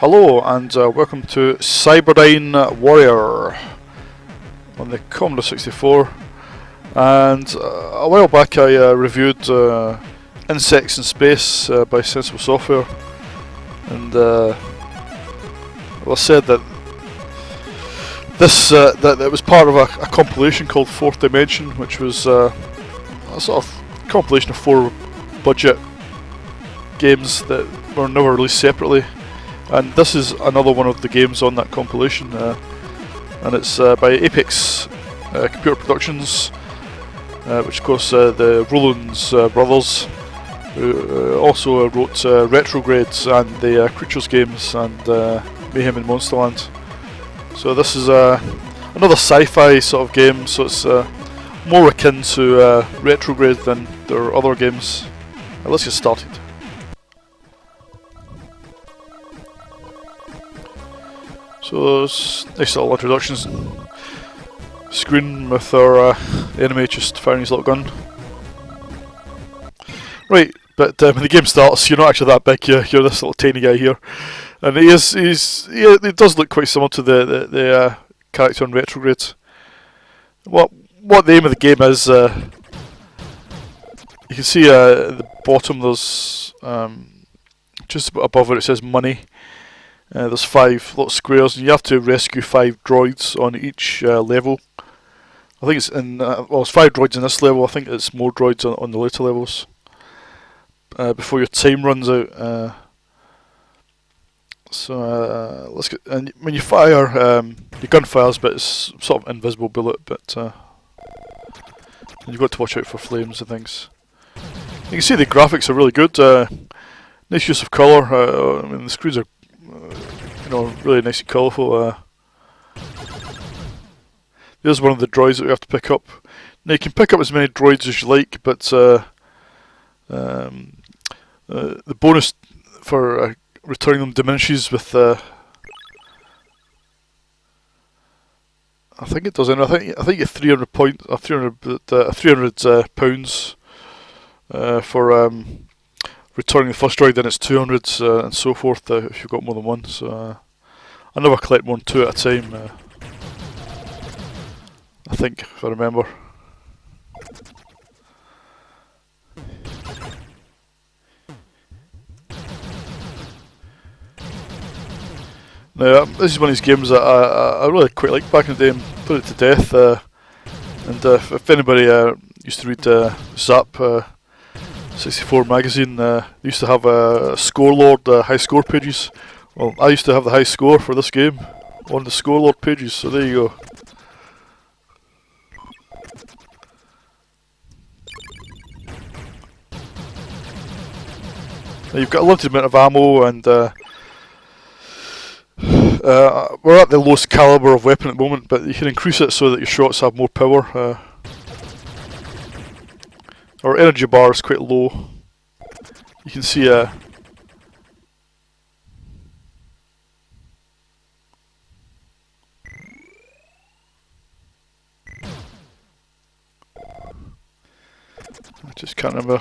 Hello and welcome to Cyberdyne Warrior on the Commodore 64. And a while back I reviewed Insects in Space by Sensible Software, and I said that this that it was part of a compilation called Fourth Dimension, which was a sort of compilation of 4 budget games that were never released separately. And this is another one of the games on that compilation, and it's by Apex Computer Productions, which of course the Rollins brothers, who also wrote Retrograde and the Creatures games and Mayhem in Monsterland. So this is another sci-fi sort of game, so it's more akin to Retrograde than their other games. Let's get started. So there's nice little introductions screen with our enemy just firing his little gun. Right, but when the game starts, you're not actually that big. You're this little tiny guy here, and he does look quite similar to the character in Retrograde. What the aim of the game is, you can see at the bottom there's just above where it says money. There's 5 little squares, and you have to rescue 5 droids on each level. I think it's it's 5 droids in this level. I think it's more droids on the later levels. Before your time runs out. Let's get. And when you fire, your gun fires, but it's sort of invisible bullet. But you've got to watch out for flames and things. You can see the graphics are really good. Nice use of colour. I mean, the screens are really nice and colourful. There's one of the droids that we have to pick up. Now you can pick up as many droids as you like, but the bonus for returning them diminishes with. I think it does. I think you get 300 points, or 300 pounds for. Returning the first droid, then it's 200 and so forth if you've got more than one. So I never collect more than 2 at a time. I think, if I remember. Now this is one of these games that I really quite liked back in the day and put it to death. And if anybody used to read Zap. 64 magazine used to have a Scorelord high score pages. Well, I used to have the high score for this game on the Scorelord pages, so there you go. Now you've got a limited amount of ammo, and we're at the lowest caliber of weapon at the moment, but you can increase it so that your shots have more power. Our energy bar is quite low. You can see I just can't remember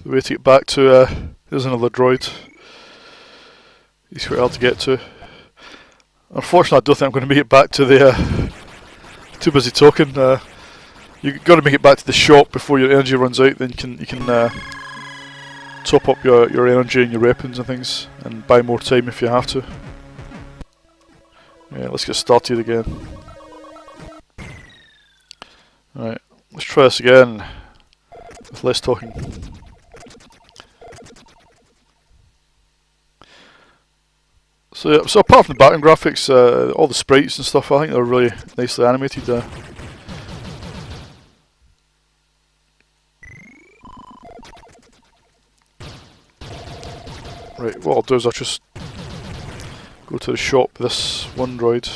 the way to get back to there's another droid. He's quite hard to get to. Unfortunately, I don't think I'm going to make it back to the too busy talking. You've got to make it back to the shop before your energy runs out. Then you can top up your energy and your weapons and things, and buy more time if you have to. Yeah, let's get started again. Alright, let's try this again with less talking. So apart from the background graphics, all the sprites and stuff, I think they're really nicely animated. Right, what I'll do is I'll just go to the shop with this one droid.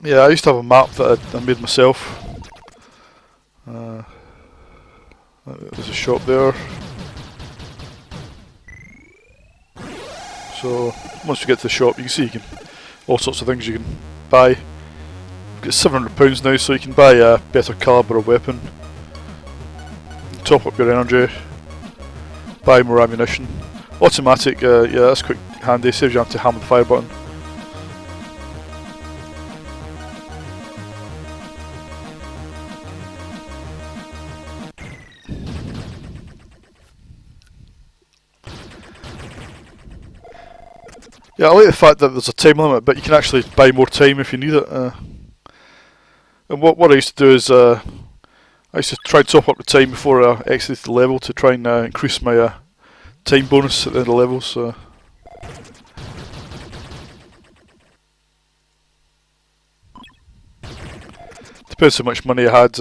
Yeah, I used to have a map that I made myself. There's a shop there. So once you get to the shop, you can see you can all sorts of things you can buy. You've got £700 now, so you can buy a better caliber of weapon. Top up your energy. buy more ammunition. Automatic, yeah, that's quite handy, saves you having to hammer the fire button. Yeah, I like the fact that there's a time limit, but you can actually buy more time if you need it. And what I used to do is I used to try and top up the time before I exited the level to try and increase my time bonus at the end of the level. So depends how much money I had.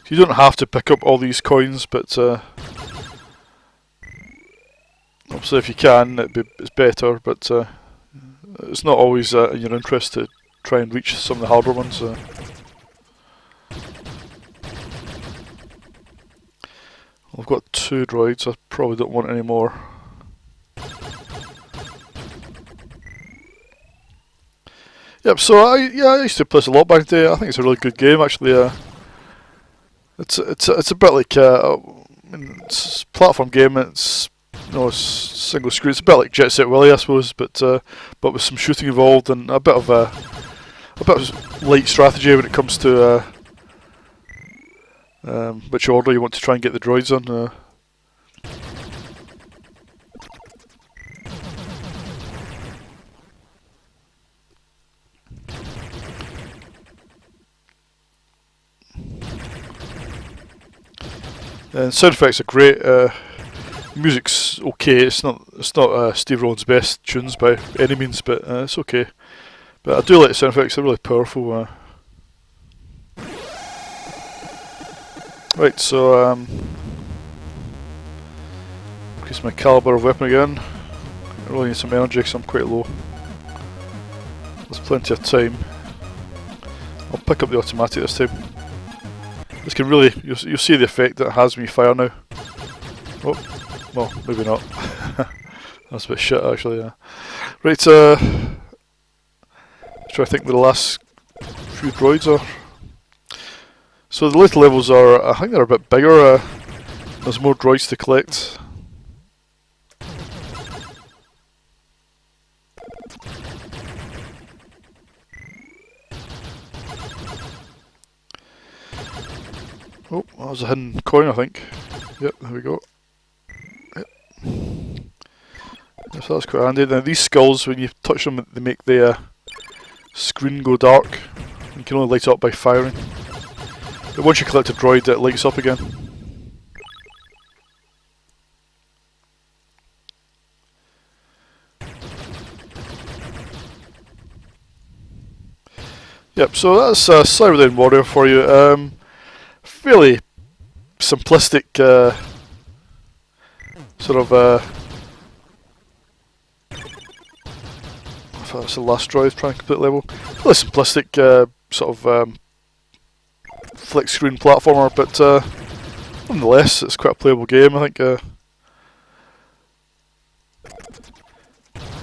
You don't have to pick up all these coins, but obviously if you can, it's better. But it's not always in your interest to try and reach some of the harder ones. I've got 2 droids, I probably don't want any more. Yep, so I used to play this a lot back in the day. I think it's a really good game actually. It's a bit like it's a platform game. It's single screen. It's a bit like Jet Set Willy, I suppose, but with some shooting involved and a bit of light strategy when it comes to which order you want to try and get the droids on. And sound effects are great. Music's okay. It's not Steve Rowan's best tunes by any means, but it's okay. But I do like the sound effects. They're really powerful. Right, so increase my caliber of weapon again. I really need some energy because I'm quite low. There's plenty of time. I'll pick up the automatic this time. This can really, you'll see the effect that it has when you fire now. Oh, well, maybe not. That's a bit shit actually, yeah. Right, let's try to think where the last few droids are. So the later levels are, I think they're a bit bigger, there's more droids to collect. Oh, that was a hidden coin, I think. Yep, there we go. Yep. So that's quite handy. Now these skulls, when you touch them, they make the screen go dark. You can only light it up by firing. But once you collect a droid, it lights up again. Yep, so that's Cyberdyne Warrior for you. Fairly simplistic sort of I thought that's the last droid trying to complete level. Fairly simplistic sort of flick screen platformer, but nonetheless it's quite a playable game. I think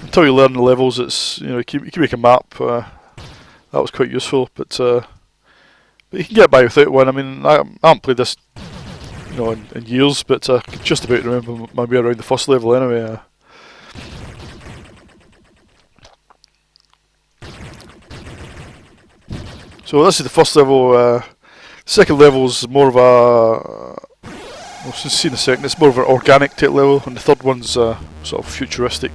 until you learn the levels, it's you can make a map. That was quite useful, but you can get by without one. I mean, I haven't played this, in years, but I can just about remember maybe around the first level anyway. So this is the first level. The second level is more of a, we'll see in a second, it's more of an organic type level, and the third one's sort of futuristic.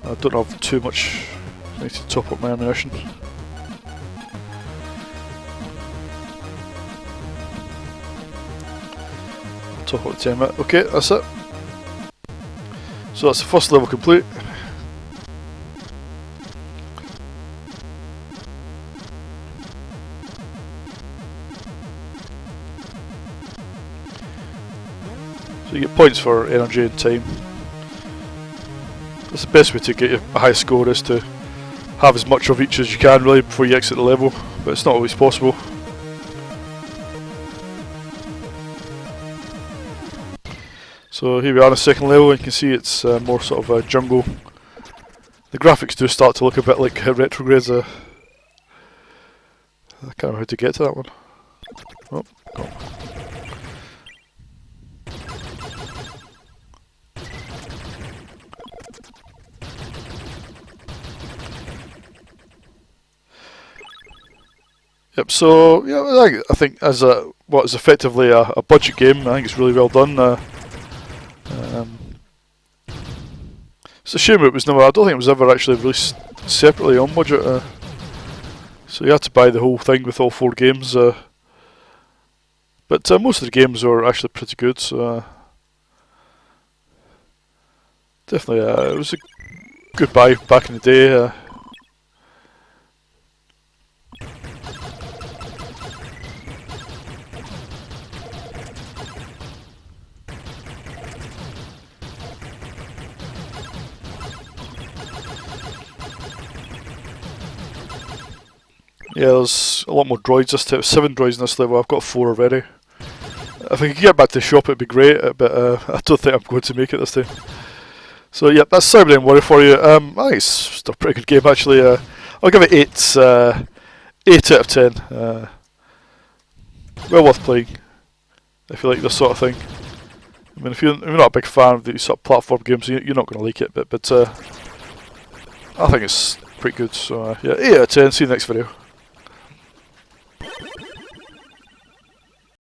I don't have too much. I need to top up my ammunition. Top up the 10 minute. Okay, that's it. So that's the first level complete. So you get points for energy and time. That's the best way to get a high score, is to have as much of each as you can really before you exit the level, but it's not always possible. So here we are on the second level, and you can see it's more sort of a jungle The graphics do start to look a bit like retrogrades. I can't remember how to get to that one. Oh, go. Yep. So yeah, I think as what is effectively a budget game, I think it's really well done. It's a shame it was never. I don't think it was ever actually released separately on budget. So you had to buy the whole thing with all 4 games. But most of the games are actually pretty good. So definitely, it was a good buy back in the day. Yeah, there's a lot more droids this time. 7 droids in this level. I've got 4 already. If I could get back to the shop, it'd be great, but I don't think I'm going to make it this time. So yeah, that's Cyberdyne Warrior for you. I think it's still a pretty good game actually. I'll give it 8 out of 10. Well worth playing if you like this sort of thing. I mean, if you're not a big fan of these sort of platform games, you're not going to like it. But I think it's pretty good. So yeah, 8 out of 10. See you next video.